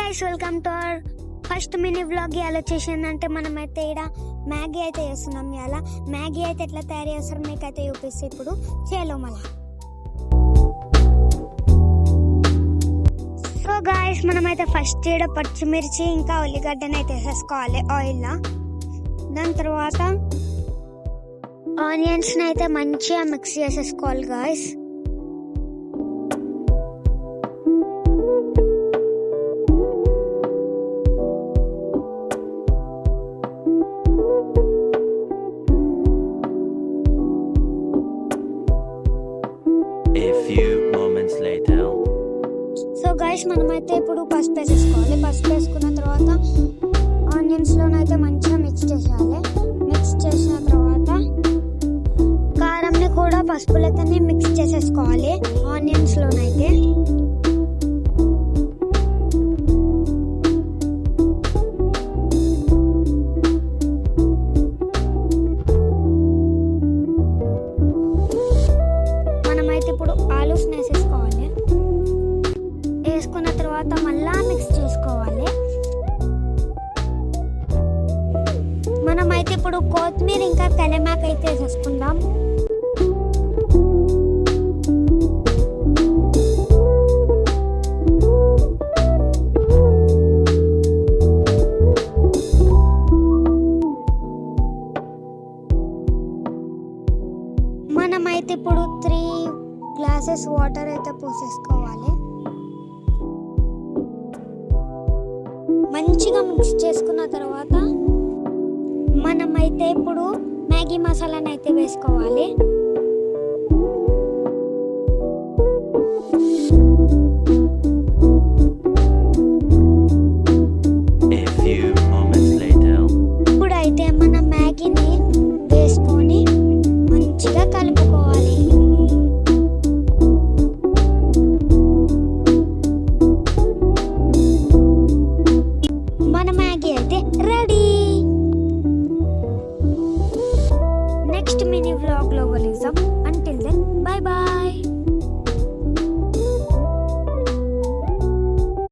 Guys, welcome to our first mini vlog. ఎలా చేసిందంటే మనమైతే ఇక్కడ మ్యాగీ అయితే చేస్తున్నాం. ఇలా మ్యాగీ అయితే ఎట్లా తయారు చేస్తారు మీకు అయితే చూపిస్తే ఇప్పుడు చేలో మళ్ళా. సో గాయస్, మనమైతే ఫస్ట్ ఇక్కడ పచ్చిమిర్చి ఇంకా ఉల్లిగడ్డని అయితే వేసేసుకోవాలి ఆయిల్లో. దాని తర్వాత ఆనియన్స్ని అయితే మంచిగా మిక్స్ చేసేసుకోవాలి గాయస్. సో గైస్, మనమైతే ఇప్పుడు పసుపు వేసేసుకోవాలి. పసుపు వేసుకున్న తర్వాత ఆనియన్స్లోనైతే మంచిగా మిక్స్ చేసేయాలి. మిక్స్ చేసిన తర్వాత కారంని కూడా పసుపులతోనే మిక్స్ చేసేసుకోవాలి ఆనియన్స్లోనైతే. మనమైతే ఇప్పుడు ఆలూస్ని వేసేసుకోవాలి. వేసుకున్న తర్వాత మళ్ళా మిక్స్ చేసుకోవాలి. మనమైతే ఇప్పుడు కొత్తిమీర ఇంకా కరివేపాకు అయితే వేసేసుకుందాం. మనమైతే ఇప్పుడు 3 గ్లాసెస్ వాటర్ అయితే పోసేసుకోవాలి. మంచిగా మిక్స్ చేసుకున్న తర్వాత మనమైతే ఇప్పుడు మ్యాగీ మసాలాని అయితే వేసుకోవాలి. ఇప్పుడైతే మన మ్యాగీని వేసుకొని మంచిగా కలుపుకోవాలి. మన మ్యాగీ అయితే రెడీ. నెక్స్ట్ మినీ వ్లాగ్ లో కలుద్దాం. Until then, bye bye.